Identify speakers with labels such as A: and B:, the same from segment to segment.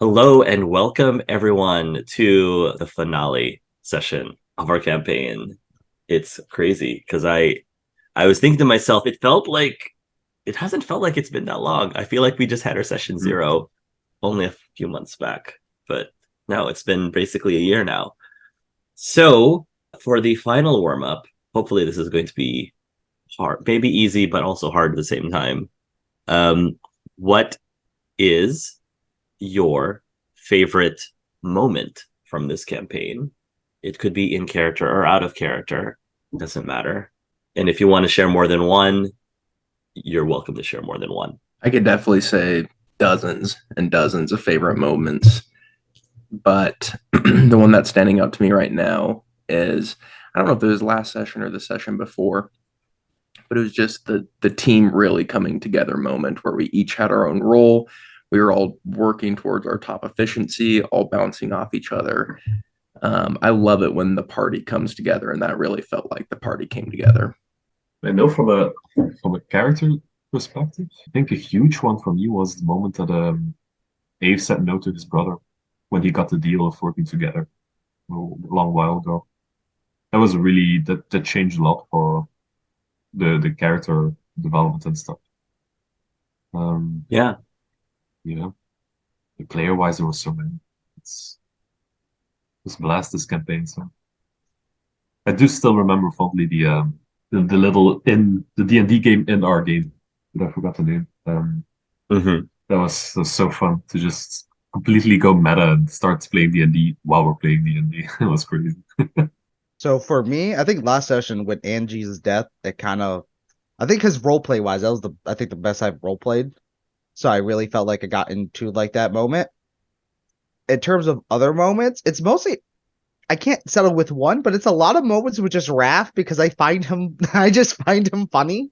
A: Hello and welcome everyone to the finale session of our campaign. It's crazy because I was thinking to myself, it hasn't felt like it's been that long. I feel like we just had our session
B: Mm.
A: zero only a few months back, but no, it's been basically a year now. So for the final warm up, hopefully this is going to be hard, maybe easy, but also hard at the same time. Um, what is your favorite moment from this campaign? It could be in character or out of character, doesn't matter. And if you want to share more than one, you're welcome to share more than one.
B: I could definitely say dozens and dozens of favorite moments, but the one that's standing out to me right now is I don't know if it was last session or the session before, but it was just the team really coming together moment where we each had our own role. We were all working towards our top efficiency, all bouncing off each other. I love it when the party comes together, and that really felt like the party came together.
C: I know from a character perspective, I think a huge one for me was the moment that Abe said no to his brother when he got the deal of working together a long while ago. That was really that changed a lot for the character development and stuff. Um,
A: Yeah.
C: you know, the player wise there was so many. It was a blast this campaign. So I do still remember fondly the little in the D&D game in our game that I forgot the name.
A: Mm-hmm.
C: That was so fun to just completely go meta and start playing D&D while we're playing D&D. It was crazy.
D: So for me, I think last session with Angie's death, it kind of, I think his role play wise, that was I think the best I've role played. So I really felt like I got into like that moment. In terms of other moments, it's mostly, I can't settle with one, but it's a lot of moments with just Raph because I find him, I just find him funny.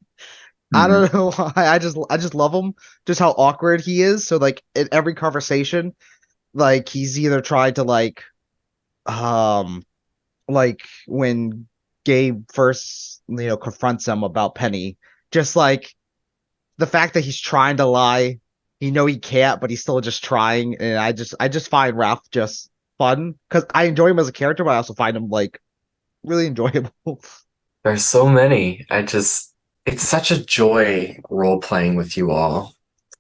D: I
C: Mhm.
D: don't know why. I just love him, just how awkward he is. So like in every conversation, like he's either trying to um, like when Gabe first, confronts him about Penny, just like the fact that he's trying to lie, he can't, but he's still just trying, and I just find Ralph just fun because I enjoy him as a character, but I also find him like really enjoyable.
E: There's so many. It's such a joy role playing with you all.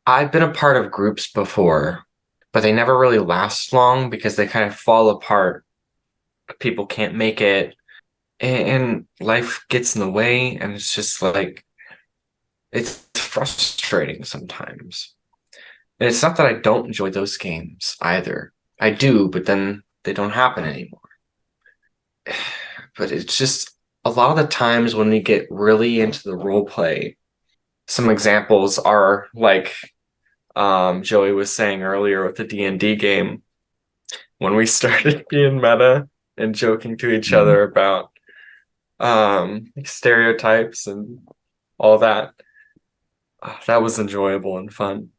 E: I've been a part of groups before, but they never really last long because they kind of fall apart. People can't make it, and life gets in the way, and it's just like, it's frustrating sometimes. And it's not that I don't enjoy those games either. I do, but then they don't happen anymore. But it's just a lot of the times when we get really into the role play, some examples are like Joey was saying earlier with the D&D game, when we started being meta and joking to each
C: Mhm.
E: other about stereotypes and all that. That was enjoyable and fun.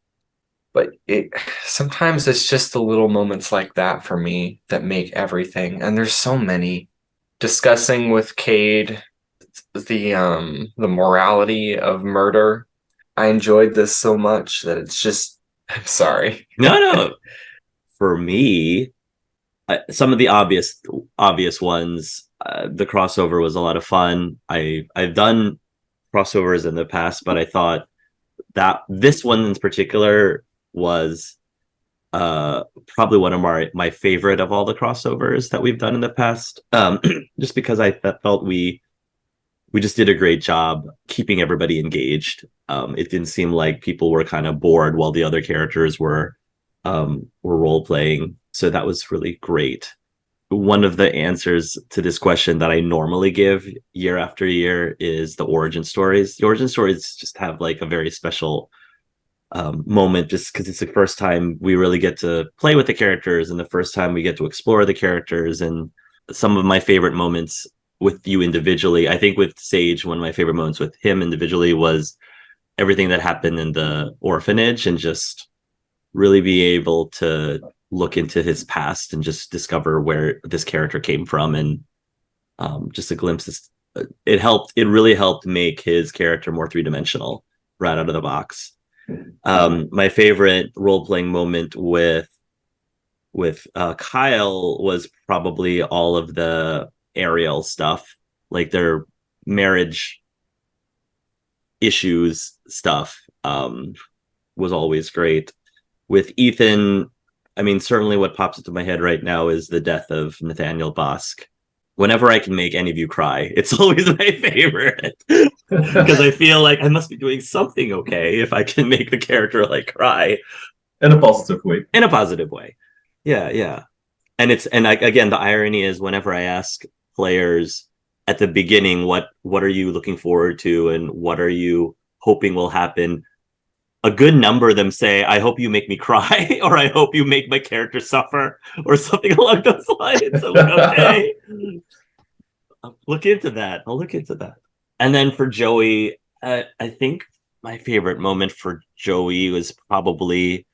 E: But it sometimes it's just the little moments like that for me that make everything. And there's so many. Discussing with Cade the morality of murder. I enjoyed this so much that it's just I'm sorry.
A: No, no. For me, some of the obvious ones, the crossover was a lot of fun. I've done crossovers in the past, but I thought that this one in particular was probably one of my favorite of all the crossovers that we've done in the past. Just because I felt we just did a great job keeping everybody engaged. It didn't seem like people were kind of bored while the other characters were role playing. So that was really great. One of the answers to this question that I normally give year after year is the origin stories. The origin stories just have like a very special moment just because it's the first time we really get to play with the characters and the first time we get to explore the characters. And some of my favorite moments with you individually, I think with Sage, one of my favorite moments with him individually was everything that happened in the orphanage and just really be able to look into his past and just discover where this character came from. And just a glimpse it really helped make his character more three-dimensional right out of the box. My favorite role-playing moment with With Kyle was probably all of the Ariel stuff, like their marriage issues stuff, was always great. With Ethan, I mean, certainly what pops into my head right now is the death of Nathaniel Bosk. Whenever I can make any of you cry, it's always my favorite because I feel like I must be doing something okay if I can make the character like cry
C: In a positive way.
A: in a positive way. Yeah, yeah. Again, the irony is whenever I ask players at the beginning what are you looking forward to and what are you hoping will happen, a good number of them say, I hope you make me cry, or I hope you make my character suffer, or something along those lines. I'm like, okay, I'll look into that. I'll look into that. And then for Joey, I think my favorite moment for Joey was probably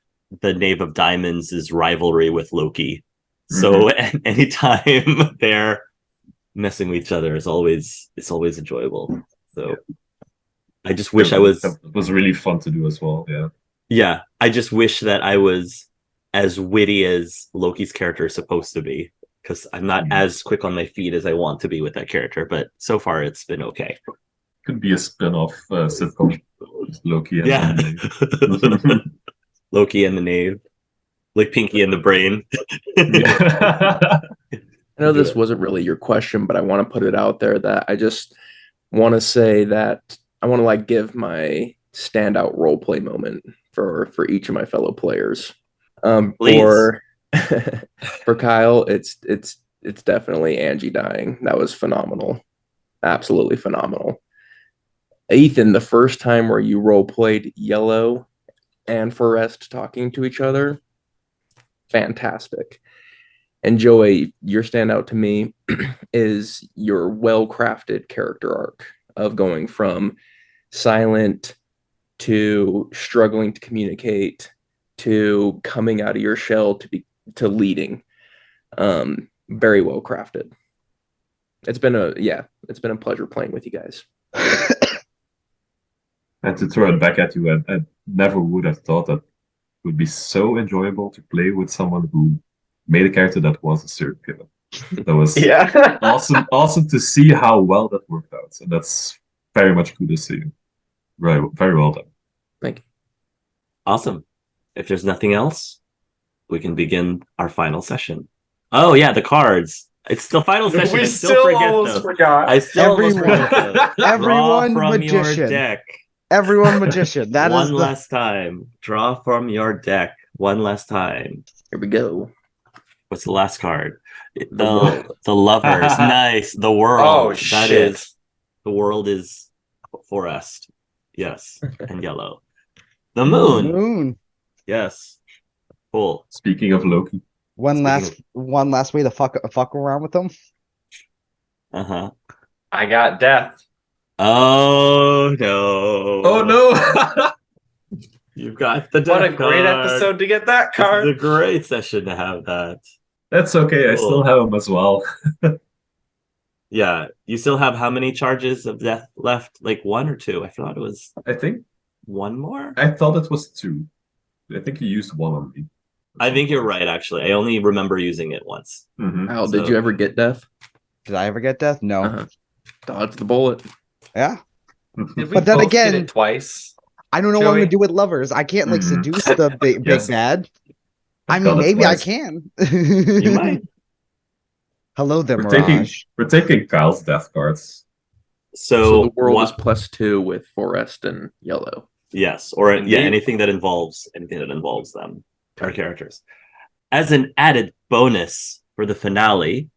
A: the Knave of Diamonds' rivalry with Loki. So anytime they're messing with each other is always enjoyable. So I just wish I was
C: That was really fun to do as well. Yeah.
A: Yeah, I just wish that I was as witty as Loki's character is supposed to be, because I'm not as quick on my feet as I want to be with that character. But so far, it's been okay.
C: Could be a spin-off sitcom. Loki and
A: Yeah,
C: the
A: Loki and the Knave, like Pinky and the Brain.
C: Yeah.
B: I know
A: Do
B: this
A: it.
B: wasn't really your question, but I want to put it out there that I just want to say that I want to like give my standout role play moment for each of my fellow players.
A: Please.
B: For Kyle, it's definitely Angie dying. That was phenomenal, absolutely phenomenal. Ethan, the first time where you role played Yellow and Forrest talking to each other, fantastic. And Joey, your standout to me is your well-crafted character arc of going from silent to struggling to communicate to coming out of your shell to leading. Very well crafted. It's been a pleasure playing with you guys.
C: And to throw it back at you, I never would have thought that it would be so enjoyable to play with someone who made a character that was a serial killer. That was
E: Yeah.
C: awesome to see how well that worked out. And that's very much good to see. Right, very well done.
B: Thank you.
A: Awesome. If there's nothing else, we can begin our final session. Oh yeah, the cards. It's the final session.
E: We
A: I
E: still
A: forget
E: almost
A: those.
E: forgot.
A: I still almost
D: Everyone.
A: forget those. Draw
D: Everyone
A: from your
D: magician.
A: deck.
D: Everyone magician. That
A: One
D: is the
A: last time. Draw from your deck. One last time.
B: Here we go.
A: What's the last card?
B: World.
A: The lovers. Nice. The world.
E: Oh,
A: That
E: shit.
A: is the world is Forest. Yes. And yellow. The moon.
D: moon.
A: Yes. Cool.
C: Speaking of Loki,
D: One
A: Speaking
D: last way to fuck around with them.
A: Uh-huh.
E: I got death.
A: Oh no.
C: oh no!
A: You've got the
E: What a
A: death
E: great
A: card.
E: episode to get that
A: This is a
E: card.
A: great session to have that.
C: That's okay. I still
A: Cool.
C: have him as well.
A: Yeah. You still have how many charges of death left? Like one or two? I thought it was
C: I think
A: one more.
C: I thought it was two. I think you used one on me.
A: I think you're right, actually. I only remember using it once.
B: Al,
A: So-
B: did you ever get death?
D: Did I ever get death? No.
B: Uh-huh. Dodge the bullet.
D: Yeah.
E: Did we
D: But then
E: both get
D: again-
E: it twice?
D: I don't know what I'm
E: Joey?
D: gonna do with lovers. I can't like
C: Mhm.
D: seduce the big
C: Yes.
D: bad. I
C: I've
D: mean,
C: got it
D: maybe I
C: twice.
D: can.
A: You might.
D: Hello there,
C: We're taking
D: Mirage.
C: Kyle's death cards.
B: So the
A: So
B: world
A: what-
B: is +2 with Forrest and Yellow.
A: Yes, or yeah,
E: Indeed.
A: anything that involves them, our characters. As an added bonus for the finale,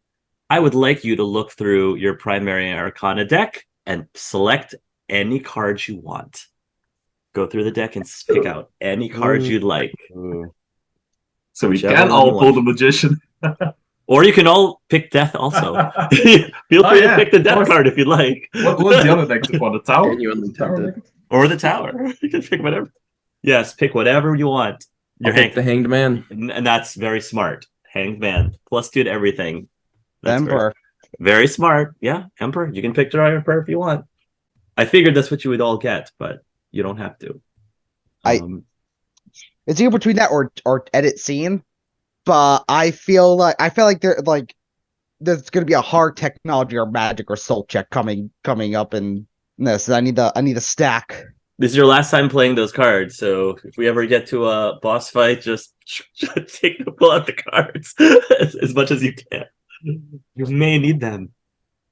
A: I would like you to look through your primary arcana deck and select any cards you want. Go through the deck and pick out any cards
D: Ooh.
A: you'd like.
C: So we
A: Whichever
C: can
A: one
C: all
A: you
C: pull
A: want.
C: the magician.
A: Or you can all pick death also. Feel
C: Oh,
A: free
C: yeah,
A: to pick the
C: of
A: death
C: course.
A: card if you'd like.
C: What was the other deck? On the tower?
B: Genuinely tempted.
A: Or the tower. You can pick whatever. Yes, pick whatever you want.
B: I'll
A: Your
B: pick the Hanged Man.
A: and that's very smart. Hanged Man. +2 to everything. That's
D: Emperor.
A: very smart. Yeah, Emperor. You can pick the Emperor if you want. I figured that's what you would all get, but you don't have to.
D: It's either between that or edit scene. but I feel like there's gonna be a hard technology or magic or soul check coming up in this. I need the stack.
A: This is your last time playing those cards, so if we ever get to a boss fight, just pull out the cards as much as you can. You may need them.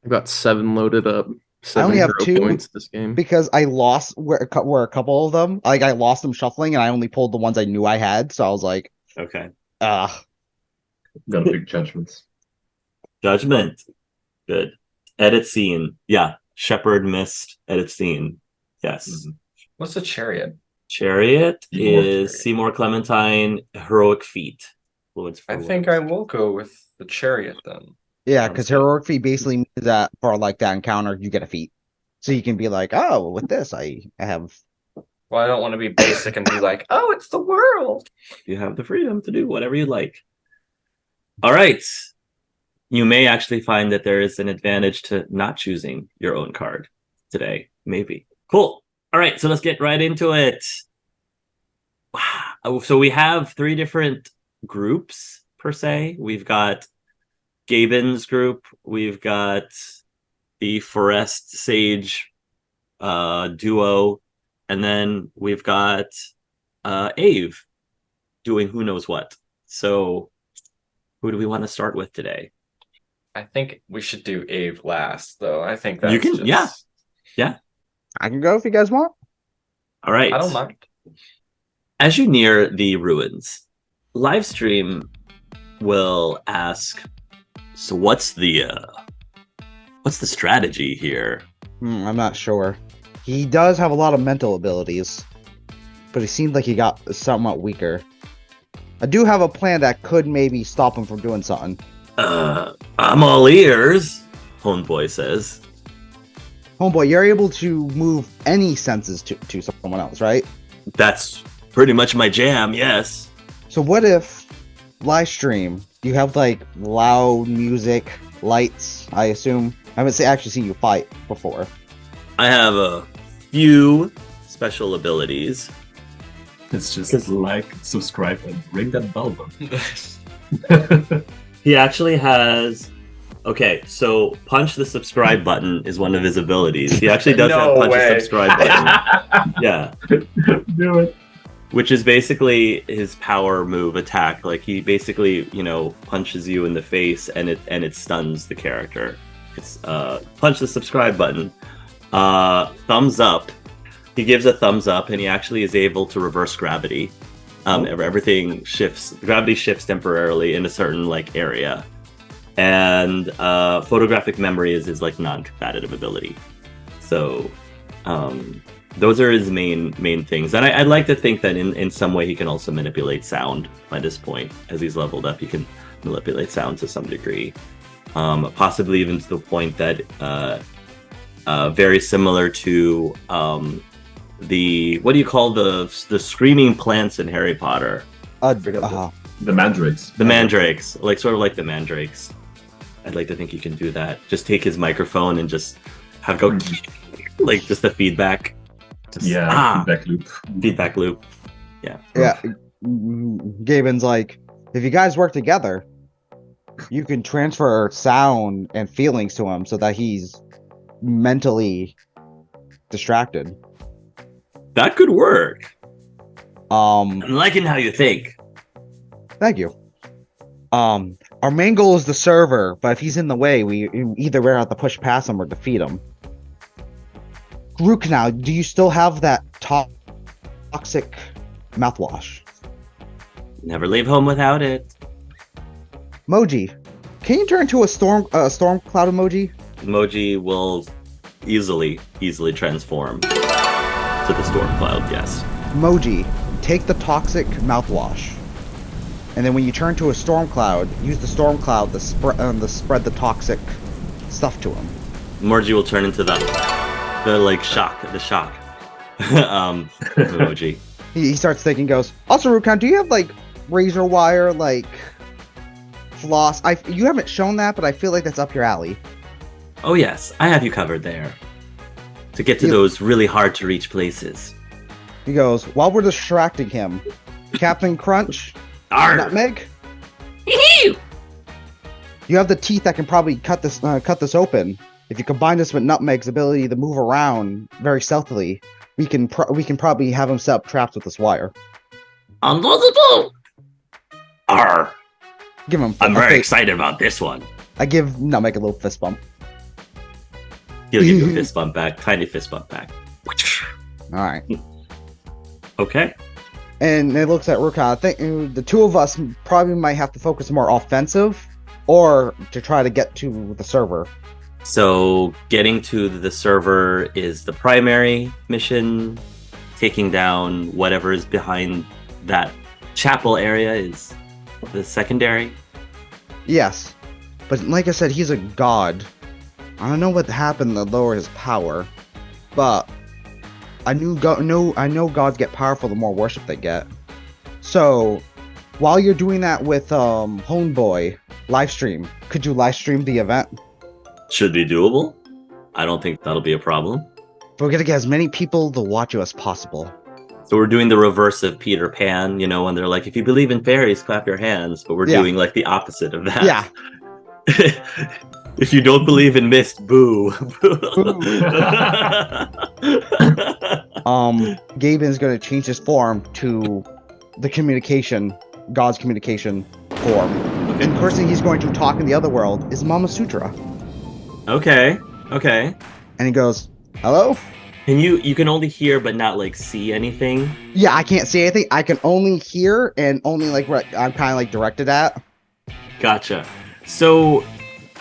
B: I've got 7 loaded up.
D: I only have 2
B: points this game.
D: because I lost where a couple of them. Like I lost them shuffling, and I only pulled the ones I knew I had. So I was like,
A: Okay.
C: Got a big judgment.
A: Judgment. Good. Edit scene. Yeah. Shepherd missed edit scene. Yes.
C: Mhm.
E: What's a chariot?
A: Chariot
C: Seymour
A: is
E: Chariot.
A: Seymour Clementine, heroic feat.
E: I think I will go with the chariot then.
D: yeah,
A: Sounds
D: because
A: good.
D: heroic feat basically means that for like that encounter, you get a feat, so you can be like, oh, with this, I have.
E: Well, I don't want to be basic and be like, oh, it's the world.
A: You have the freedom to do whatever you like. All right. You may actually find that there is an advantage to not choosing your own card today. Maybe. Cool. All right. So let's get right into it. So we have 3 different groups per se. We've got Gaben's group. We've got the Forest Sage duo. And then we've got Ave doing who knows what. So who do we want to start with today?
E: I think we should do Ave last, though. I think that's
A: You can,
E: just...
A: yeah.
D: I can go if you guys want.
A: All right.
E: I don't mind.
A: As you near the ruins, Livestream will ask, so what's the strategy here?
D: I'm not sure. He does have a lot of mental abilities, but he seemed like he got somewhat weaker. I do have a plan that could maybe stop him from doing something.
A: I'm all ears, Homeboy says.
D: Homeboy, you're able to move any senses to someone else, right?
A: That's pretty much my jam, yes.
D: So what if live stream, you have like loud music, lights, I assume? I haven't actually seen you fight before.
A: I have a few special abilities.
C: It's just like, subscribe, and ring that bell button.
A: He actually has... Okay, so punch the subscribe button is one of his abilities. He actually does have
E: No
A: punch
E: way.
A: the subscribe button. Yeah.
C: Do it.
A: Which is basically his power move attack. Like he basically, punches you in the face and it stuns the character. It's punch the subscribe button. Thumbs up. He gives a thumbs up and he actually is able to reverse gravity. Everything shifts. Gravity shifts temporarily in a certain area. And photographic memory is his non-combative ability. So those are his main things. And I'd like to think that in some way he can also manipulate sound by this point. As he's leveled up, he can manipulate sound to some degree. Possibly even to the point that very similar to what do you call the screaming plants in Harry Potter?
C: The mandrakes.
A: The mandrakes, sort of like the mandrakes. I'd like to think he can do that. Just take his microphone and just have go just the feedback.
C: Feedback loop.
A: Feedback loop. Yeah.
D: Yeah. Gaben's like, if you guys work together, you can transfer sound and feelings to him so that he's mentally distracted.
A: That could work.
D: I'm
A: liking how you think.
D: Thank you. Our main goal is the server, but if he's in the way, we have to push past him or defeat him. Rook, now, do you still have that toxic mouthwash?
A: Never leave home without it.
D: Moji, can you turn into a storm cloud emoji?
A: Emoji will easily transform to the storm cloud. Yes.
D: Moji, take the toxic mouthwash, and then when you turn to a storm cloud, use the storm cloud to spread the toxic stuff to him.
A: Emoji will turn into the shock emoji.
D: He starts thinking, goes, also, Rukan, do you have razor wire floss? You haven't shown that, but I feel like that's up your alley.
A: Oh yes, I have you covered there. To get to those really hard to reach places.
D: He goes, while we're distracting him, Captain Crunch,
A: Arr!
D: Nutmeg, You have the teeth that can probably cut this open. If you combine this with Nutmeg's ability to move around very stealthily, we can probably have him set up traps with this wire.
A: Unbelievable! Arr!
D: Give him.
A: I'm very excited about this one.
D: I give Nutmeg a little fist bump.
A: He'll give you a fist bump back, tiny fist bump back.
D: All right.
A: Okay.
D: And it looks at Ruka. I think the two of us probably might have to focus more offensive, or to try to get to the server.
A: So getting to the server is the primary mission. Taking down whatever is behind that chapel area is the secondary.
D: Yes, but like I said, he's a god. I don't know what happened to lower his power, but I know gods get powerful the more worship they get. So while you're doing that with Homeboy live stream, could you live stream the event?
A: Should be doable. I don't think that'll be a problem.
D: We're gonna get as many people to watch you as possible.
A: So we're doing the reverse of Peter Pan, when they're like, if you believe in fairies, clap your hands. But we're doing like the opposite of that.
D: Yeah.
A: If you don't believe in mist, boo.
D: Gaben is gonna change his form to the God's communication form.
A: Okay.
D: And the person he's going to talk in the other world is Mama Sutra.
A: Okay.
D: And he goes, hello?
A: And you can only hear but not like see anything.
D: Yeah, I can't see anything. I can only hear and only like what I'm kind of like directed at.
A: Gotcha. So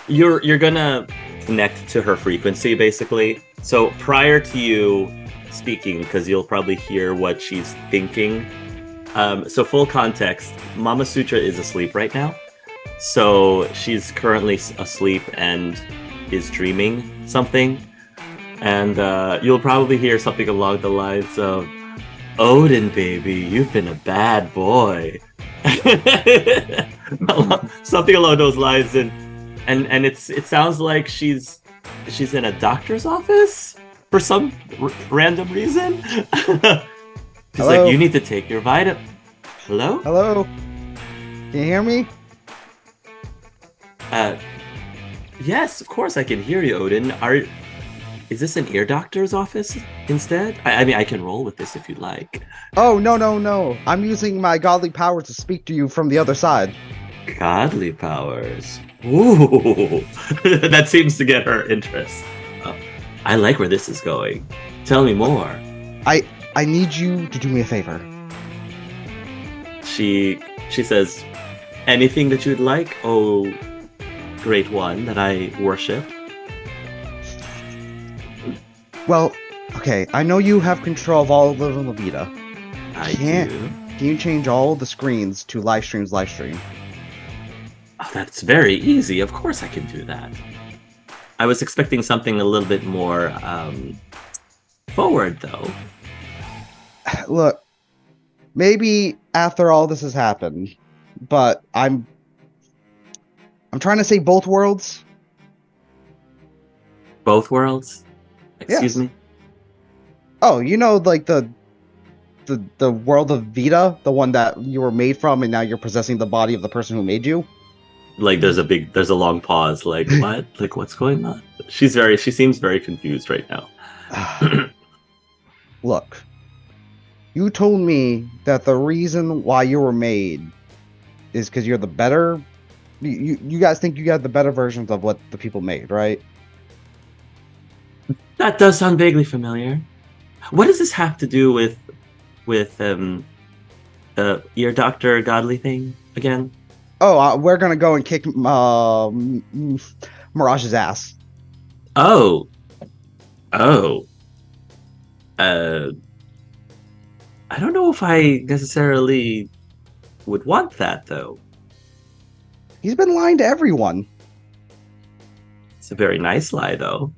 A: you're gonna connect to her frequency basically. So prior to you speaking, because you'll probably hear what she's thinking. So full context, Mama Sutra is asleep right now. So she's currently asleep and is dreaming something. And you'll probably hear something along the lines of, Odin, baby, you've been a bad boy. Something along those lines. And it sounds like she's in a doctor's office for some random reason. She's
D: Hello?
A: like, you need to take your vitamin. Hello?
D: Hello? Can you hear me?
A: Yes, of course I can hear you, Odin. Is this an ear doctor's office instead? I mean, I can roll with this if you'd like.
D: Oh, no. I'm using my godly power to speak to you from the other side.
A: Godly powers. Ooh, that seems to get her interest. I like where this is going. Tell me more.
D: I need you to do me a favor.
A: She says, anything that you'd like, oh great one that I worship.
D: Well, okay, I know you have control of all of Little Levita.
A: I do.
D: Can you change all the screens to live stream?
A: Oh, that's very easy. Of course I can do that. I was expecting something a little bit more forward, though.
D: Look, maybe after all this has happened, but I'm trying to say both worlds.
A: Both worlds? Excuse
D: Yes.
A: me?
D: Oh, like the world of Vita, the one that you were made from, and now you're possessing the body of the person who made you.
A: Like there's a long pause. Like what? Like what's going on? She seems very confused right now.
D: Look, you told me that the reason why you were made is because you're the better. You guys think you got the better versions of what the people made, right?
A: That does sound vaguely familiar. What does this have to do with ear doctor godly thing again?
D: Oh, we're gonna go and kick Mirage's ass.
A: Oh. I don't know if I necessarily would want that, though.
D: He's been lying to everyone.
A: It's a very nice lie, though.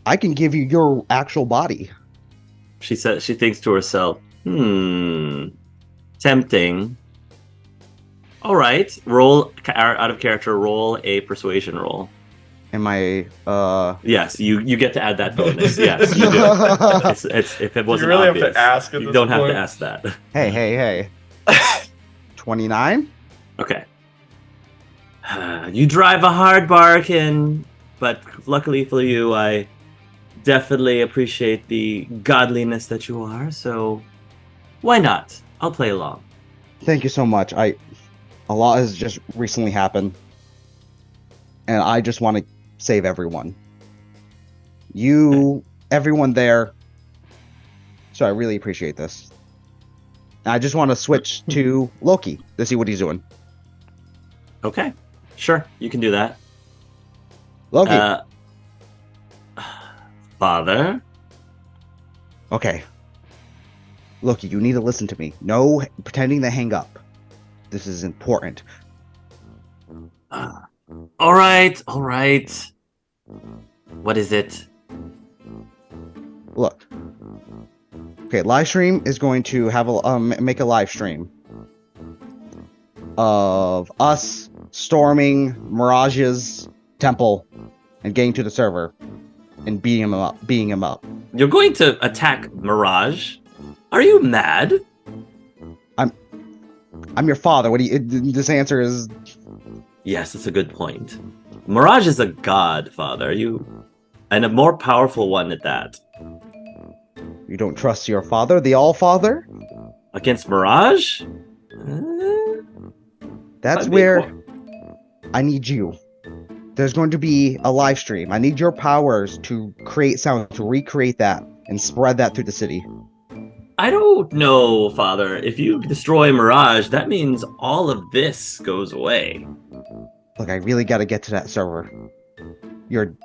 D: I can give you your actual body.
A: She says, she thinks to herself, tempting. All right, roll out of character. Roll a persuasion roll.
D: Am I?
A: Yes, you get to add that bonus. Yes, you do. It's if it wasn't
F: You really
A: obvious,
F: have to ask at
A: you
F: this
A: don't have
F: point?
A: to ask that.
D: Hey. 29.
A: Okay. You drive a hard bargain, but luckily for you, I definitely appreciate the godliness that you are, so why not? I'll play along.
D: Thank you so much. A lot has just recently happened, and I just want to save everyone. You, everyone there. So I really appreciate this. I just want to switch to Loki to see what he's doing.
A: Okay, sure, you can do that.
D: Loki.
A: Father?
D: Okay. Loki, you need to listen to me. No pretending to hang up. This is important.
A: All right. What is it?
D: Look. Okay, live stream is going to have a make a live stream of us storming Mirage's temple and getting to the server and beating him up.
A: You're going to attack Mirage? Are you mad?
D: I'm your father. What do you? This answer is
A: Yes, that's a good point. Mirage is a god, Father. And a more powerful one at that.
D: you don't trust your father, the All Father.
A: Against Mirage?
D: That's
A: I'd be
D: where
A: cool.
D: I need you. There's going to be a live stream. I need your powers to create sound, to recreate that, and spread that through the city.
A: I don't know, Father. If you destroy Mirage, that means all of this goes away.
D: Look, I really got to get to that server. Your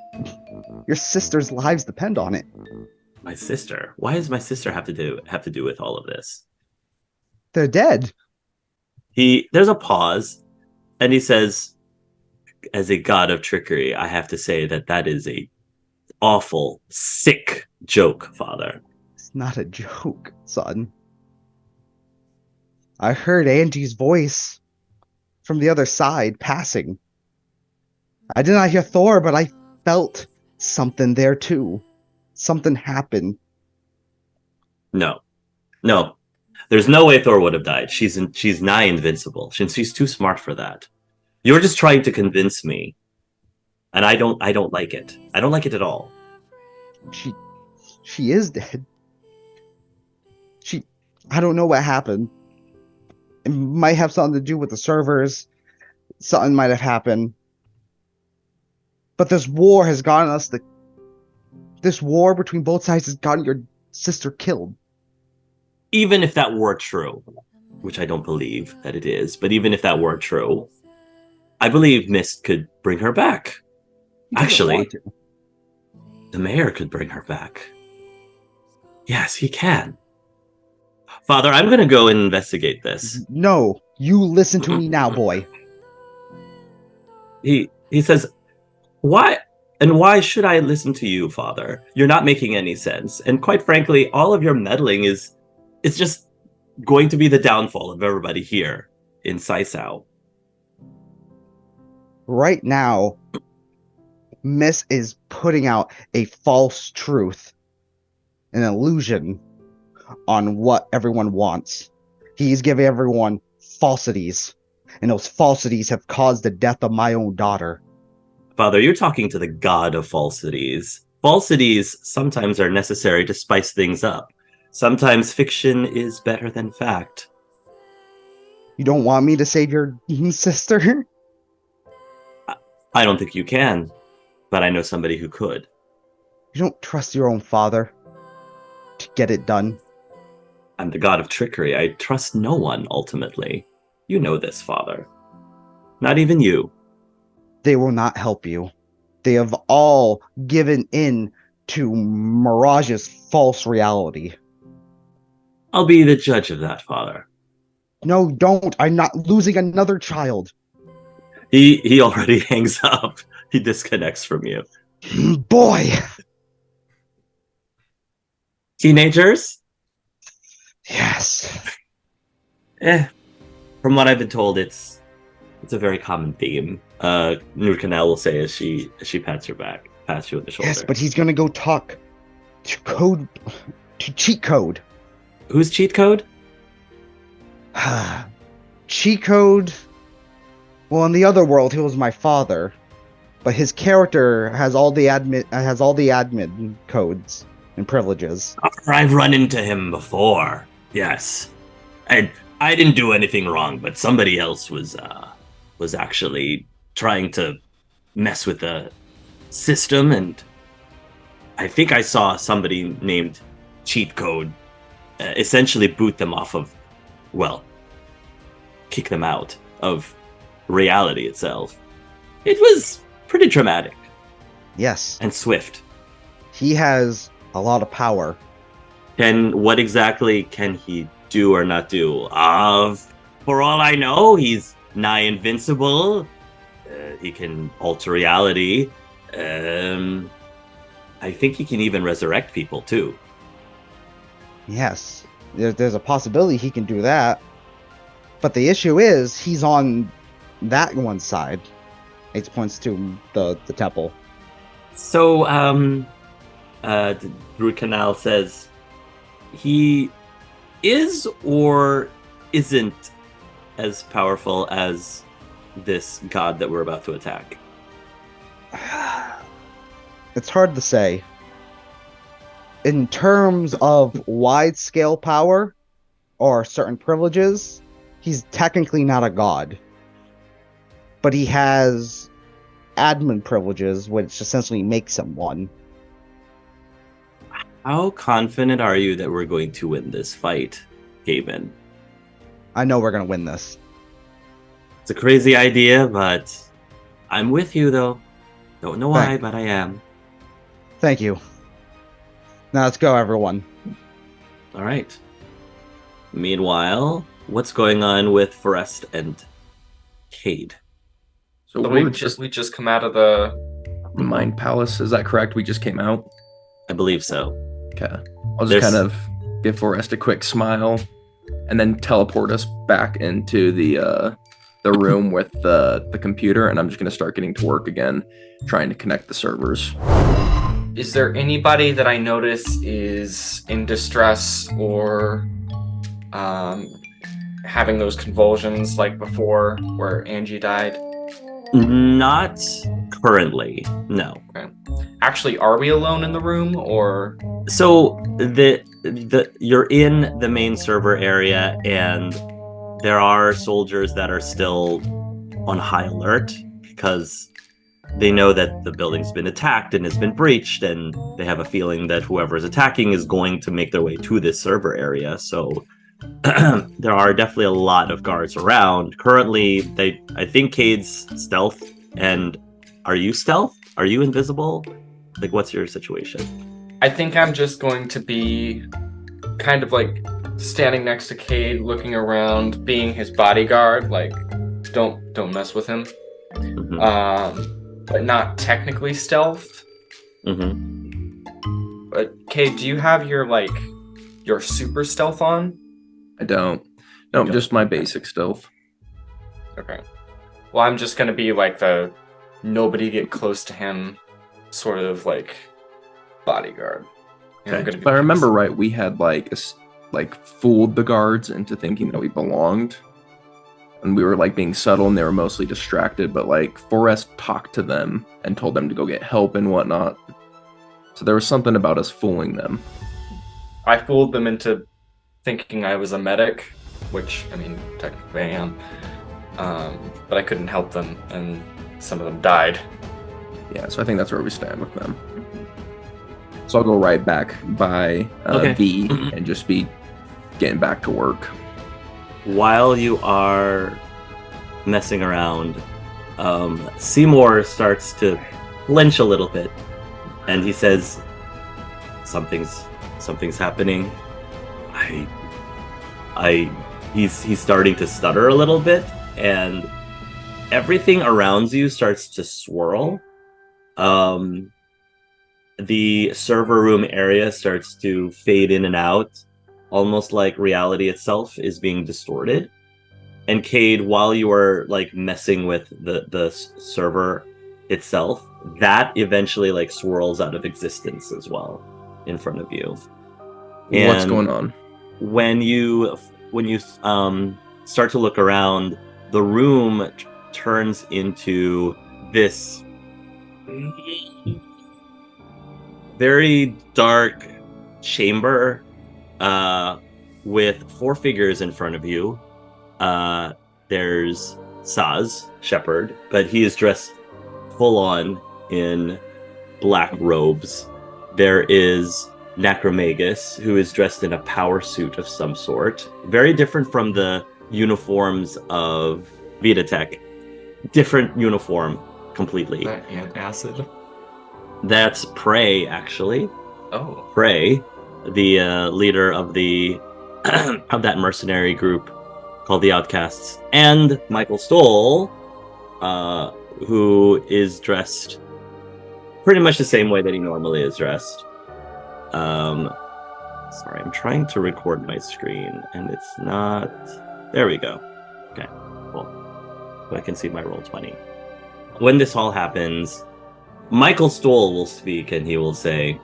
D: sister's lives depend on it.
A: My sister? Why does my sister have to do with all of this?
D: They're dead.
A: There's a pause, and he says, as a god of trickery, I have to say that is a awful, sick joke, Father.
D: It's not a joke, son. I heard Angie's voice from the other side passing. I did not hear Thor, but I felt something there too. Something happened.
A: No. There's no way Thor would have died. She's nigh invincible. She's too smart for that. You're just trying to convince me, and I don't like it. I don't like it at all.
D: She is dead. I don't know what happened. It might have something to do with the servers. Something might have happened. But this war has gotten us this war between both sides has gotten your sister killed.
A: Even if that were true, which I don't believe that it is, but even if that were true, I believe Mist could bring her back.
D: He doesn't
A: Actually,
D: want to.
A: the mayor could bring her back. Yes, he can. Father, I'm going to go and investigate this.
D: No, you listen to me now, boy.
A: He says, why should I listen to you, Father? You're not making any sense. And quite frankly, all of your meddling is just going to be the downfall of everybody here in Saisao.
D: Right now, Miss is putting out a false truth, an illusion on what everyone wants. He's giving everyone falsities, and those falsities have caused the death of my own daughter.
A: Father, you're talking to the god of falsities. Falsities sometimes are necessary to spice things up. Sometimes fiction is better than fact.
D: You don't want me to save your sister?
A: I don't think you can, but I know somebody who could.
D: You don't trust your own father to get it done?
A: I'm the god of trickery. I trust no one, ultimately. You know this, Father. Not even you.
D: They will not help you. They have all given in to Mirage's false reality.
A: I'll be the judge of that, Father.
D: No, don't. I'm not losing another child.
A: He already hangs up. He disconnects from you.
D: Boy!
A: Teenagers?
D: Yes.
A: From what I've been told, it's a very common theme. Nurkanel will say as she pats you on the shoulder.
D: Yes, but he's gonna go talk to cheat code.
A: Who's cheat code?
D: Cheat code Well, in the other world, he was my father, but his character has all the admin codes and privileges.
A: I've run into him before. Yes, and I didn't do anything wrong, but somebody else was actually trying to mess with the system, and I think I saw somebody named Cheat Code essentially boot them off of, well, kick them out of reality itself. It was pretty dramatic
D: Yes,
A: and swift.
D: he has a lot of power.
A: And what exactly can he do or not do? For all I know, he's nigh invincible. He can alter reality. I think he can even resurrect people too.
D: Yes, there's a possibility he can do that. But the issue is he's on that one side. It points to the temple.
A: So, Drew Canal says he is or isn't as powerful as this god that we're about to attack.
D: It's hard to say. In terms of wide-scale power or certain privileges, he's technically not a god. But he has admin privileges, which essentially makes him one.
A: How confident are you that we're going to win this fight, Gaben?
D: I know we're going to win this.
A: It's a crazy idea, but I'm with you, though. Don't know why,
D: Thank-
A: but I am.
D: Thank you. Now let's go, everyone.
A: All right. Meanwhile, what's going on with Forrest and Cade?
B: So
E: So
B: we're
E: we just come out of the
B: Mind Palace. Is that correct? We just came out.
A: I believe so.
B: Okay. I'll just
A: There's-
B: kind of give Forrest a quick smile, and then teleport us back into the room with the computer, and I'm just gonna start getting to work again, trying to connect the servers.
E: Is there anybody that I notice is in distress or having those convulsions like before where Angie died?
A: Not currently, no.
E: Actually, are we alone in the room or
A: So you're in the main server area, and there are soldiers that are still on high alert because they know that the building's been attacked and has been breached, and they have a feeling that whoever is attacking is going to make their way to this server area. So there are definitely a lot of guards around. Currently, I think Cade's stealth, and are you stealth? Are you invisible? Like, what's your situation?
E: I think I'm just going to be kind of like standing next to Cade, looking around, being his bodyguard, like don't mess with him. But not technically stealth. But Cade, do you have your super stealth on?
B: I don't. No,
E: You don't.
B: just my basic stealth.
E: Okay. Well, I'm just gonna be like the nobody get close to him sort of like bodyguard. And I'm
A: Okay.
E: gonna be
B: If I remember right, we had fooled the guards into thinking that we belonged, and we were like being subtle, and they were mostly distracted. But like Forrest talked to them and told them to go get help and whatnot. So there was something about us fooling them.
E: I fooled them into thinking I was a medic, which I mean technically I am. But I couldn't help them, and some of them died.
B: Yeah, so I think that's where we stand with them. So I'll go right back by
A: Okay.
B: V and just be getting back to work.
A: While you are messing around, Seymour starts to flinch a little bit, and he says, "Something's happening." He's starting to stutter a little bit, and everything around you starts to swirl. The server room area starts to fade in and out, almost like reality itself is being distorted. And Cade, while you are like messing with the server itself, that eventually like swirls out of existence as well in front of you.
B: What's
A: And
B: going on?
A: when you start to look around, the room turns into this very dark chamber with four figures in front of you. There's Saz, Shepherd, but he is dressed full on in black robes. There is Necromagus, who is dressed in a power suit of some sort. Very different from the uniforms of Vitatech. Different uniform completely.
E: And acid.
A: That's Prey, actually.
E: Oh.
A: Prey, the leader of the of that mercenary group called the Outcasts, and Michael Stoll, who is dressed pretty much the same way that he normally is dressed. Sorry, I'm trying to record my screen, and it's not. There we go. Okay, cool. So I can see my Roll20. When this all happens, Michael Stoll will speak, and he will say,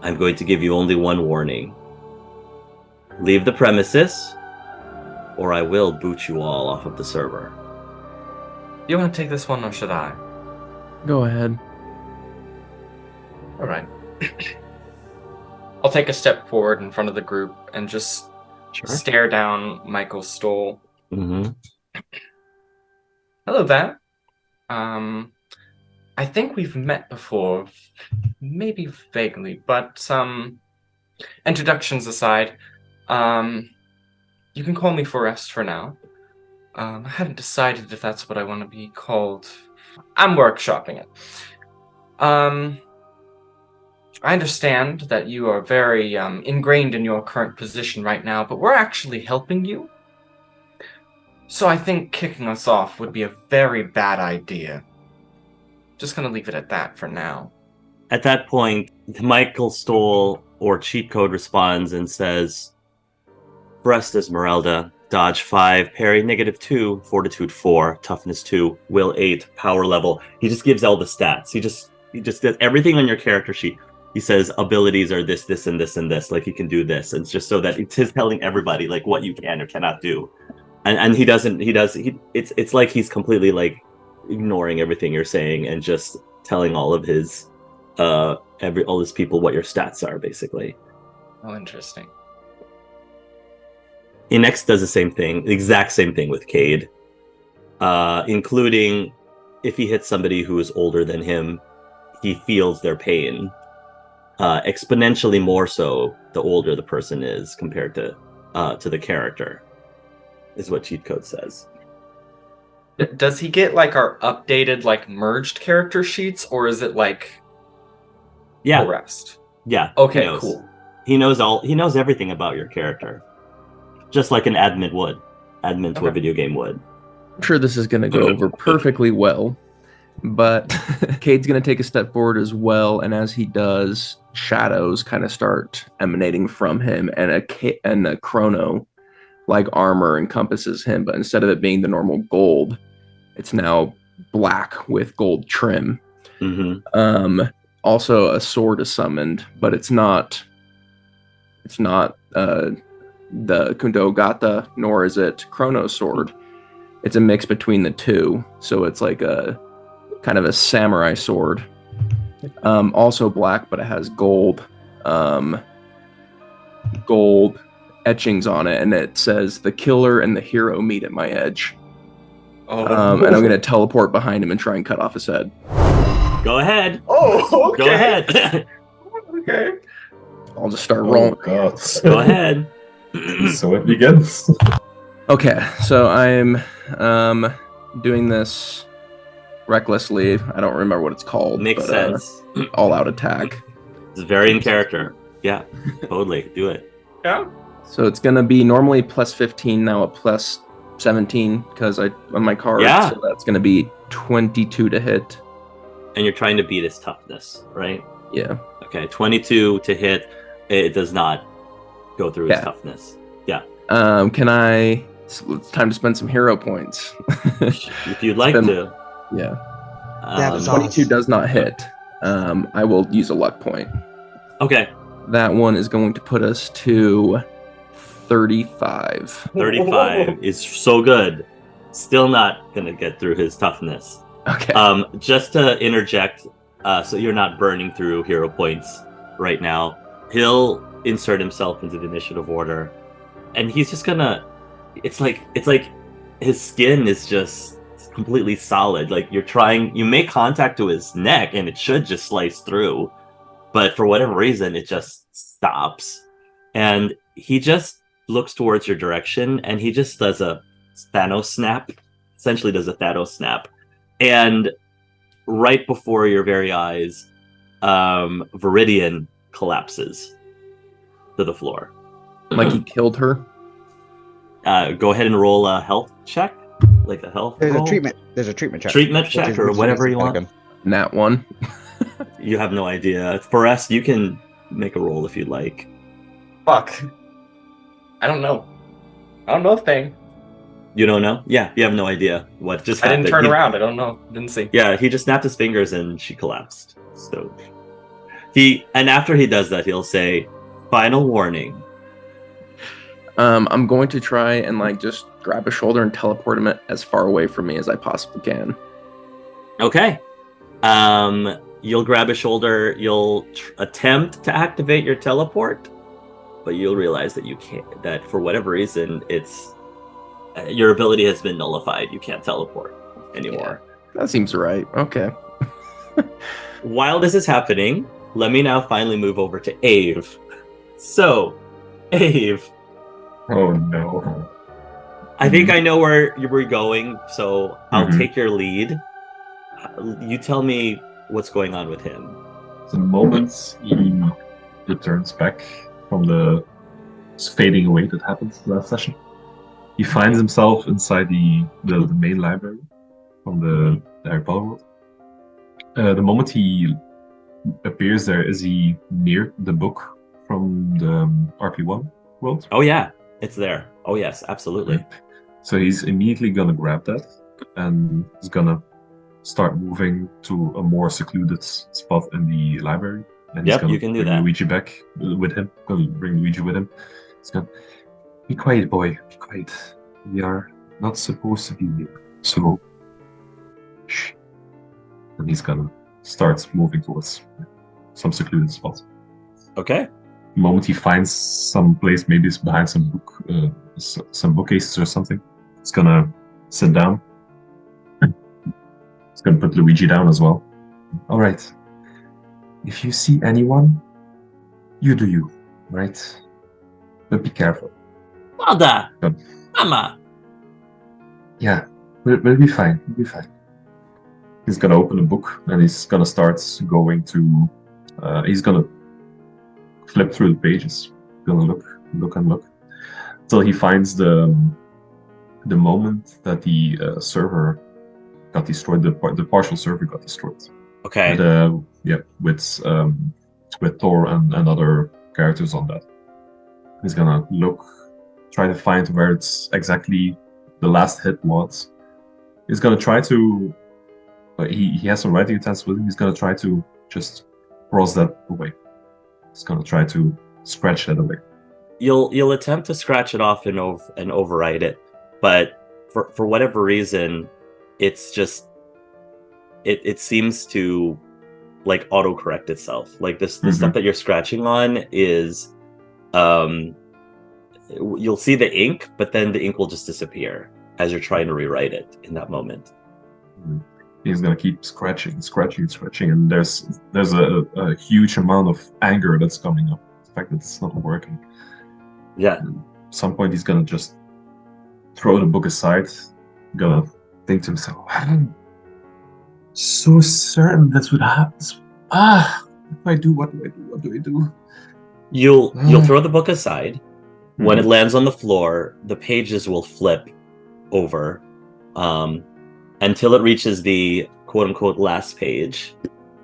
A: "I'm going to give you only one warning. Leave the premises, or I will boot you all off of the server."
E: You want to take this one, or should I?
B: Go ahead.
E: All right. I'll take a step forward in front of the group and just stare down Michael Stoll.
A: Mm-hmm.
E: Hello there. I think we've met before, maybe vaguely, but introductions aside, you can call me Forrest for now. I haven't decided if that's what I want to be called. I'm workshopping it. I understand that you are very ingrained in your current position right now, but we're actually helping you. So I think kicking us off would be a very bad idea. Just gonna leave it at that for now.
A: At that point, Michael Stoll or Cheat Code responds and says, "Breast Esmeralda, dodge 5, parry -2, fortitude 4, toughness 2, will 8, power level." He just gives all the stats. He just does everything on your character sheet. He says abilities are this, this, and this, and this. Like, you can do this. It's just so that it's his telling everybody like what you can or cannot do. And it's like he's completely like ignoring everything you're saying and just telling all of his all his people what your stats are, basically.
E: Oh, interesting.
A: He next does the same thing, the exact same thing with Cade, including if he hits somebody who is older than him, he feels their pain exponentially more so the older the person is compared to the character, is what cheat code says.
E: Does he get like our updated, like merged character sheets, or is it like
A: Yeah,
E: Forrest?
A: yeah.
E: Okay, cool.
A: He knows everything about your character, just like an admin to a video game would.
B: I'm sure this is going to go over perfectly well, but Cade's going to take a step forward as well, and as he does, shadows kind of start emanating from him, and a chrono like armor encompasses him, but instead of it being the normal gold, it's now black with gold trim.
A: Mm-hmm.
B: Also, a sword is summoned, but it's not the Kundogata, nor is it Chrono's sword. It's a mix between the two, so it's like a kind of a samurai sword. Also black, but it has gold etchings on it, and it says "The killer and the hero meet at my edge."
E: Oh,
B: And I'm going to teleport behind him and try and cut off his head.
A: Go ahead.
E: Oh, okay.
A: Go ahead.
E: Okay.
B: I'll just start rolling.
C: Oh god.
A: Go ahead.
C: So it begins.
B: Okay, so I'm doing this recklessly. I don't remember what it's called.
A: Makes sense.
B: All-out attack.
A: It's very in character. Yeah, totally. Do it.
E: Yeah.
B: So it's going to be normally plus 15, now a plus 17 because on my card.
A: Yeah.
B: So that's going to be 22 to hit.
A: And you're trying to beat his toughness, right?
B: Yeah.
A: Okay, 22 to hit. It does not go through his
B: Yeah.
A: toughness. Yeah.
B: It's time to spend some hero points.
A: If you'd like to.
B: Yeah.
D: That's
B: 22 does not hit. I will use a luck point.
A: Okay.
B: That one is going to put us to 35.
A: 35 is so good. Still not gonna get through his toughness.
B: Okay.
A: Just to interject, so you're not burning through hero points right now. He'll insert himself into the initiative order, and he's just gonna. It's like his skin is just completely solid. Like you make contact to his neck, and it should just slice through, but for whatever reason, it just stops, and he just looks towards your direction, and he just does a Thanos snap. Essentially, does a Thanos snap, and right before your very eyes, Viridian collapses to the floor.
B: Like he killed her.
A: Go ahead and roll a health check, like a health
D: There's
A: roll.
D: a treatment. There's a treatment check.
A: Treatment check or
D: which is
A: whatever you want.
D: Pentagon.
B: Nat 1.
A: You have no idea. For us, you can make a roll if you'd like.
E: Fuck. I don't know. I don't know a thing.
A: You don't know? Yeah, you have no idea what just
E: I
A: happened.
E: didn't turn around. I don't know. Didn't see.
A: Yeah, he just snapped his fingers and she collapsed. So and after he does that, he'll say, "Final warning."
B: I'm going to try and like just grab a shoulder and teleport him as far away from me as I possibly can.
A: Okay. You'll grab a shoulder. You'll attempt to activate your teleport, but you'll realize that you can't. That for whatever reason, it's your ability has been nullified. You can't teleport anymore.
B: That seems right. Okay.
A: While this is happening, let me now finally move over to Ave. So, Ave,
C: Oh no.
A: I think I know where you were going, so I'll
C: Mhm.
A: take your lead. You tell me what's going on with him.
C: The moment he returns back from the fading away that happened last session, he finds himself inside the main library from the Harry Potter world. The moment he appears there, is he near the book from the RP1 world?
A: Oh yeah, it's there. Oh yes, absolutely.
C: So he's immediately gonna grab that and he's gonna start moving to a more secluded spot in the library. And he's
A: Yep,
C: gonna
A: you can do
C: bring
A: that.
C: Luigi back with him. Gonna bring Luigi with him. He's gonna be quiet, boy. Be quiet. We are not supposed to be here. So shh. And he's gonna start moving towards some secluded spot.
A: Okay.
C: The moment he finds some place, maybe it's behind some bookcases or something, he's gonna sit down. He's gonna put Luigi down as well. All right. If you see anyone, you do you, right? But be careful.
A: Mother,
C: Good.
A: Mama.
C: Yeah, we'll be fine. We'll be fine. He's gonna open a book and he's gonna start going to. He's gonna flip through the pages. Gonna look and look, till he finds the moment that the server got destroyed. The partial server got destroyed.
A: Okay.
C: With Thor and other characters on that. He's gonna look, try to find where it's exactly the last hit was. He's gonna try to. He has some writing utensils with him. He's gonna try to just cross that away. He's gonna try to scratch that away.
A: You'll attempt to scratch it off and overwrite it, but for whatever reason, it's just it seems to like autocorrect itself. Like the stuff that you're scratching on is you'll see the ink, but then the ink will just disappear as you're trying to rewrite it in that moment.
C: He's gonna keep scratching, and there's a huge amount of anger that's coming up. The fact that it's not working.
A: Yeah.
C: At some point, he's gonna just throw the book aside. Gonna think to himself, "I'm so certain this would happen. If I do, what do I do? What do I do?"
A: You'll throw the book aside. When it lands on the floor, the pages will flip over until it reaches the quote-unquote last page,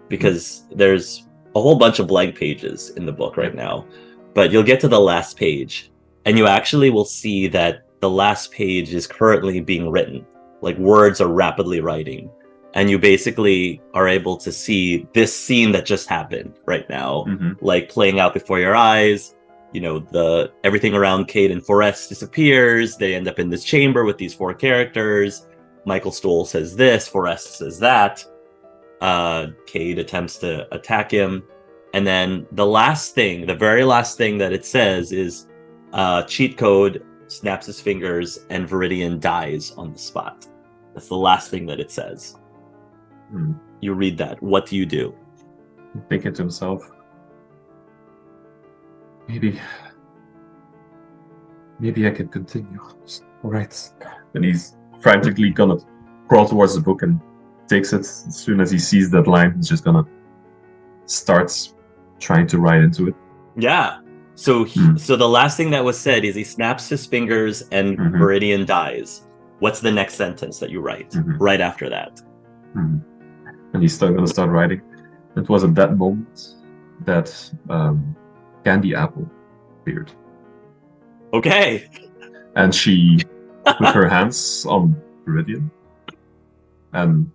A: because there's a whole bunch of blank pages in the book right now. But you'll get to the last page, and you actually will see that the last page is currently being written. Like words are rapidly writing. And you basically are able to see this scene that just happened right now, like playing out before your eyes. everything around Cade and Forrest disappears. They end up in this chamber with these 4 characters. Michael Stoll says this, Forrest says that. Cade attempts to attack him. And then the very last thing that it says is cheat code, snaps his fingers, and Viridian dies on the spot. That's the last thing that it says. You read that. What do you do?
C: Thinking to himself, maybe I can continue. All right. And he's frantically gonna crawl towards the book and takes it. As soon as he sees that line, he's just gonna start trying to write into it.
A: Yeah. So so the last thing that was said is he snaps his fingers and Viridian dies. What's the next sentence that you write right after that?
C: And he's gonna start writing. It was at that moment that Candy Apple appeared.
A: Okay.
C: And she put her hands on Viridian and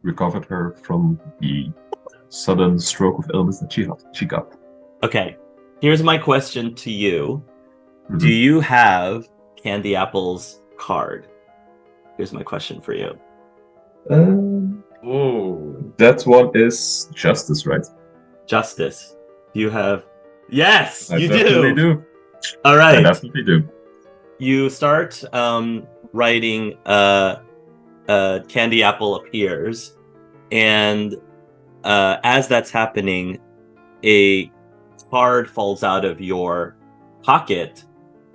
C: recovered her from the sudden stroke of illness that she got.
A: Okay. Here's my question to you. Do you have Candy Apple's card? Here's my question for you.
C: That one is Justice, right?
A: Justice. Do you have... Yes,
C: I
A: you
C: definitely do.
A: All right.
C: I definitely do.
A: You start writing Candy Apple appears, and as that's happening, a card falls out of your pocket,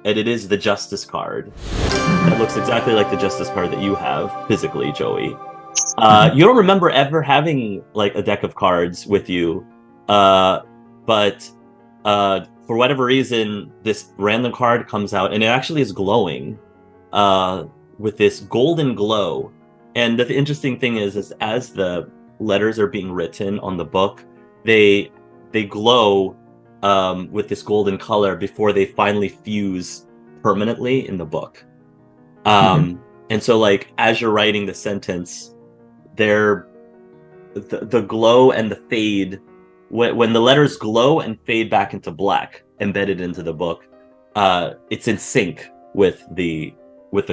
A: and it is the Justice card. That looks exactly like the Justice card that you have physically, Joey. You don't remember ever having like a deck of cards with you, but for whatever reason, this random card comes out, and it actually is glowing with this golden glow. And the interesting thing is as the letters are being written on the book, they glow with this golden color before they finally fuse permanently in the book. And so, like, as you're writing the sentence, the glow and the fade, when the letters glow and fade back into black, embedded into the book, it's in sync with the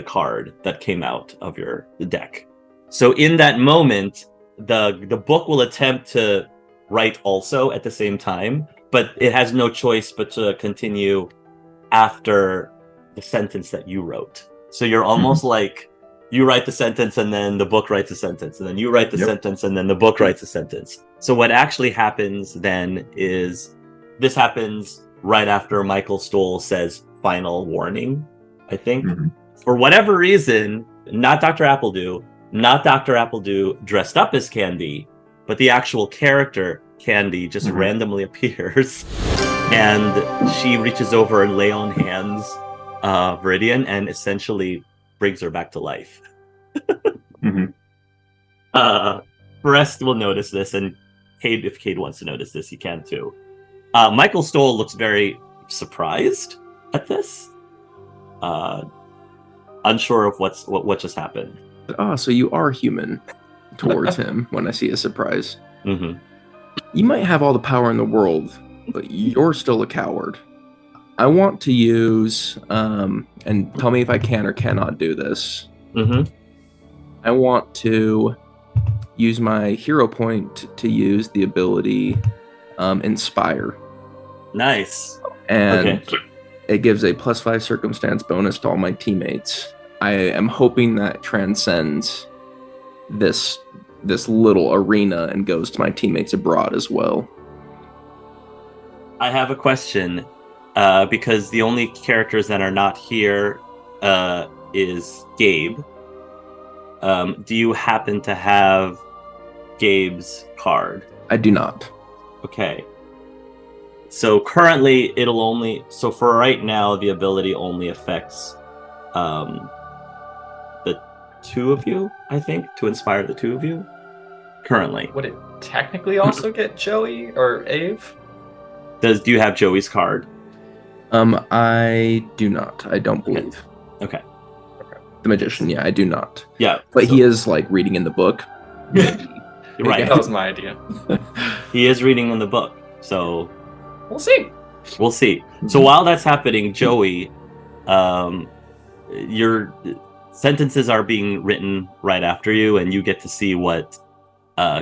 A: card that came out of the deck. So in that moment, the book will attempt to write also at the same time, but it has no choice but to continue after the sentence that you wrote. So you're almost like, you write the sentence and then the book writes a sentence, and then you write the sentence and then the book writes a sentence. So what actually happens then is, this happens right after Michael Stoll says final warning, I think. For whatever reason, not Dr. Appledew dressed up as Candy, but the actual character Candy just randomly appears, and she reaches over and lay on hands Viridian and essentially brings her back to life. Forrest will notice this, and Cade, if Cade wants to notice this, he can too. Michael Stoll looks very surprised at this, unsure of what just happened.
B: Oh, so you are human towards him when I see a surprise. You might have all the power in the world, but you're still a coward. I want to use, and tell me if I can or cannot do this. I want to use my hero point to use the ability Inspire.
A: Nice.
B: And it gives a +5 circumstance bonus to all my teammates. I am hoping that transcends this little arena and goes to my teammates abroad as well.
A: I have a question, because the only characters that are not here is Gabe. Do you happen to have Gabe's card?
B: I do not.
A: Okay. So currently, so for right now, the ability only affects the 2 of you, I think, to inspire the 2 of you. Currently.
E: Would it technically also get Joey or Ave?
A: Do you have Joey's card?
B: I do not. I don't believe.
A: Okay.
B: The magician, yeah, I do not.
A: Yeah.
B: But he is like reading in the book.
A: Right.
E: That was my idea.
A: He is reading in the book, so
E: We'll see.
A: We'll see. So while that's happening, Joey, your sentences are being written right after you, and you get to see what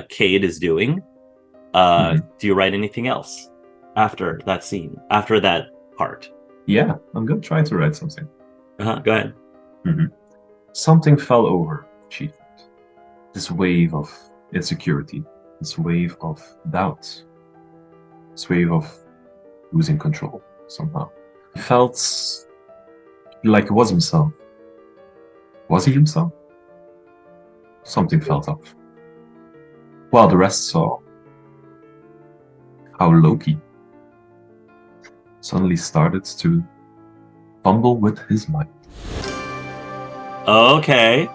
A: Cade is doing. Do you write anything else after that scene, after that part?
C: Yeah, I'm gonna try to write something.
A: Go ahead.
C: Something fell over Chief. This wave of insecurity, this wave of doubt, this wave of losing control somehow. He felt like it was himself. Was he himself? Something felt off. While the rest saw how Loki suddenly started to fumble with his mind.
A: Okay.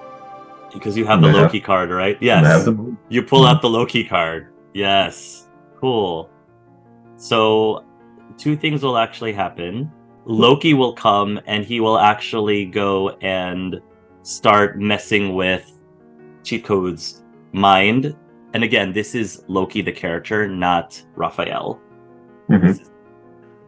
A: Because you have the Loki card, right? Yes. You pull out the Loki card. Yes. Cool. So, two things will actually happen. Loki will come and he will actually go and start messing with Cheat Code's mind. And again, this is Loki the character, not Raphael.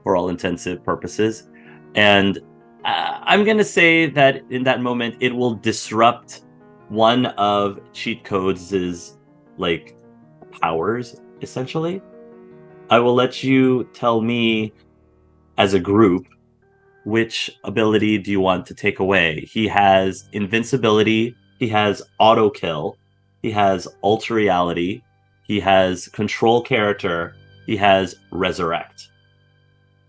A: For all intensive purposes. And I'm going to say that in that moment, it will disrupt one of Cheat Code's like powers, essentially. I will let you tell me as a group, which ability do you want to take away? He has invincibility, he has auto kill, he has alter reality, he has control character, he has resurrect.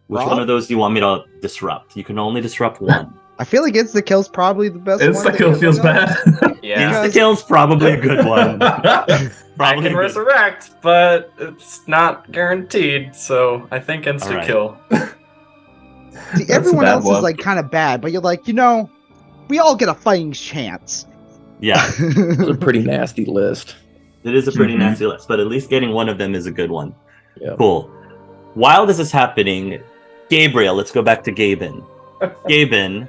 A: Which one of those do you want me to disrupt? You can only disrupt one.
D: I feel like insta-kill's probably the best one.
C: Insta-kill feels bad.
E: Yeah.
A: Insta-kill's probably a good one.
E: I can resurrect, but it's not guaranteed, so I think insta-kill.
D: See, everyone else is like kind of bad, but you're like, we all get a fighting chance.
A: Yeah.
B: It's a pretty nasty list.
A: It is a pretty nasty list, but at least getting one of them is a good one.
B: Yeah.
A: Cool. While this is happening, Gabriel, let's go back to Gaben. Gaben,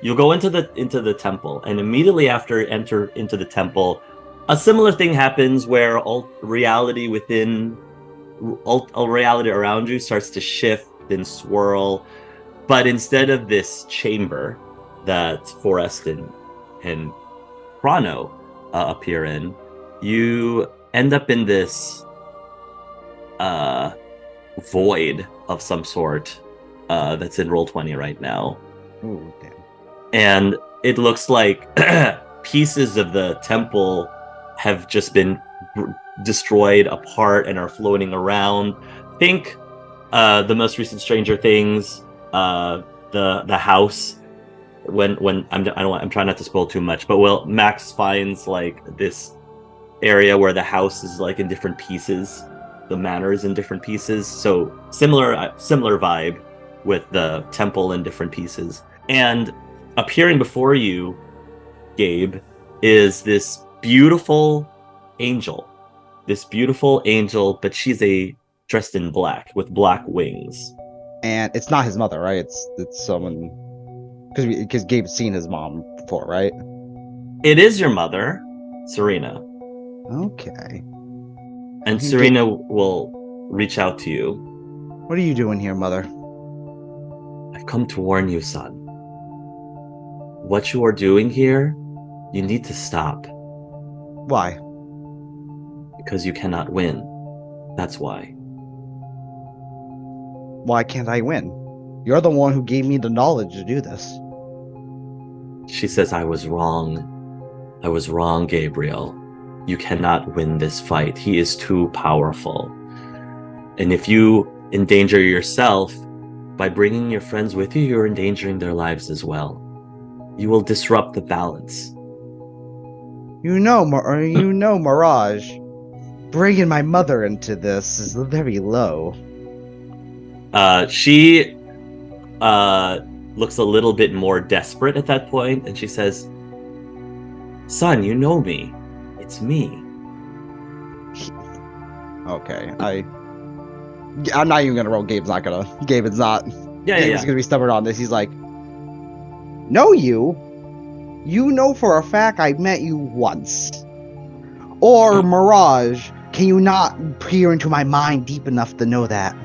A: you go into the temple, and immediately after enter into the temple, a similar thing happens where all reality around you starts to shift and swirl. But instead of this chamber that Forrest and Chrono appear in, you end up in this void of some sort that's in Roll20 right now.
D: Ooh, damn.
A: And it looks like pieces of the temple have just been destroyed apart and are floating around. Think the most recent Stranger Things, the house. When I'm trying not to spoil too much, but Max finds like this area where the house is like in different pieces, the manor is in different pieces. So similar vibe with the temple in different pieces. And appearing before you, Gabe, is this beautiful angel. But she's dressed in black with black wings.
D: And it's not his mother, right? It's someone, because Gabe's seen his mom before, right?
A: It is your mother, Serena.
D: Okay.
A: And Serena will reach out to you.
D: What are you doing here, mother?
A: I've come to warn you, son. What you are doing here, you need to stop.
D: Why?
A: Because you cannot win. That's why.
D: Why can't I win? You're the one who gave me the knowledge to do this.
A: She says I was wrong. I was wrong, Gabriel. You cannot win this fight. He is too powerful. And if you endanger yourself by bringing your friends with you, you're endangering their lives as well. You will disrupt the balance.
D: Mirage, bringing my mother into this is very low.
A: She looks a little bit more desperate at that point, and she says, son, you know me. It's me.
D: Okay, I'm not even gonna roll. Gabe's not. Gabe's gonna be stubborn on this. He's like, know you? You know for a fact I met you once. Or Mirage, can you not peer into my mind deep enough to know that?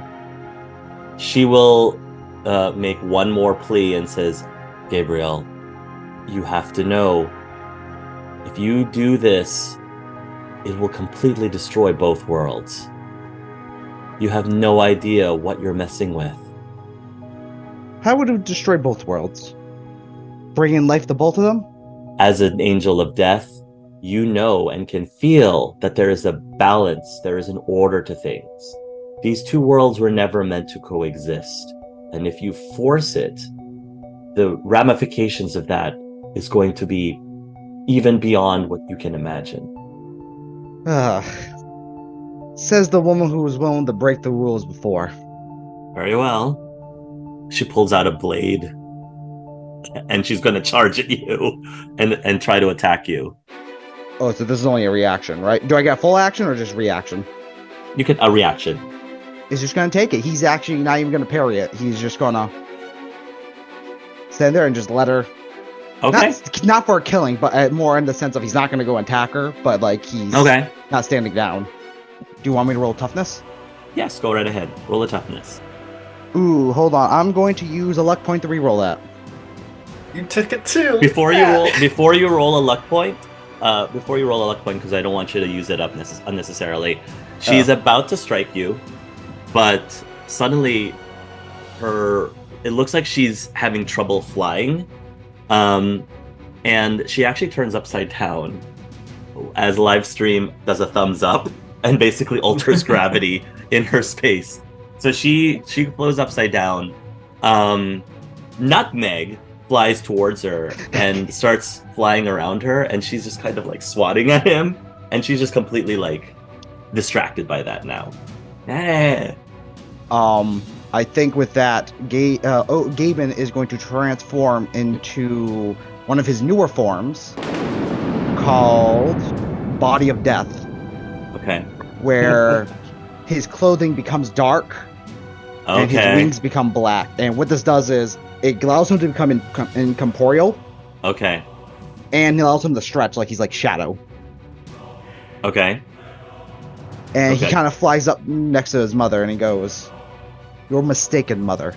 A: she will make one more plea and says, Gabriel, you have to know, if you do this, it will completely destroy both worlds. You have no idea what you're messing with.
D: How would it destroy both worlds? Bringing life to both of them?
A: As an angel of death, you know and can feel that there is a balance, there is an order to things. These two worlds were never meant to coexist. And if you force it, the ramifications of that is going to be even beyond what you can imagine.
D: Says the woman who was willing to break the rules before.
A: Very well. She pulls out a blade and she's going to charge at you and try to attack you.
D: Oh, so this is only a reaction, right? Do I get full action or just reaction?
A: You can a reaction.
D: He's just gonna take it. He's actually not even gonna parry it. He's just gonna stand there and just let her.
A: Okay.
D: Not for killing, but more in the sense of he's not gonna go attack her, but like he's not standing down. Do you want me to roll toughness?
A: Yes, go right ahead. Roll a toughness.
D: Ooh, hold on. I'm going to use a luck point to re-roll that.
E: You took it too.
A: Before you roll a luck point, because I don't want you to use it up unnecessarily. She's about to strike you, but suddenly it looks like she's having trouble flying, and she actually turns upside down as Livestream does a thumbs up and basically alters gravity in her space. So she flows upside down. Nutmeg flies towards her and starts flying around her, and she's just kind of like swatting at him, and she's just completely like distracted by that now.
D: I think with that, Gaben is going to transform into one of his newer forms called Body of Death.
A: Okay.
D: Where his clothing becomes dark and his wings become black. And what this does is it allows him to become incorporeal.
A: Okay.
D: And it allows him to stretch like he's like Shadow.
A: Okay.
D: And he kind of flies up next to his mother and he goes, "You're mistaken, mother."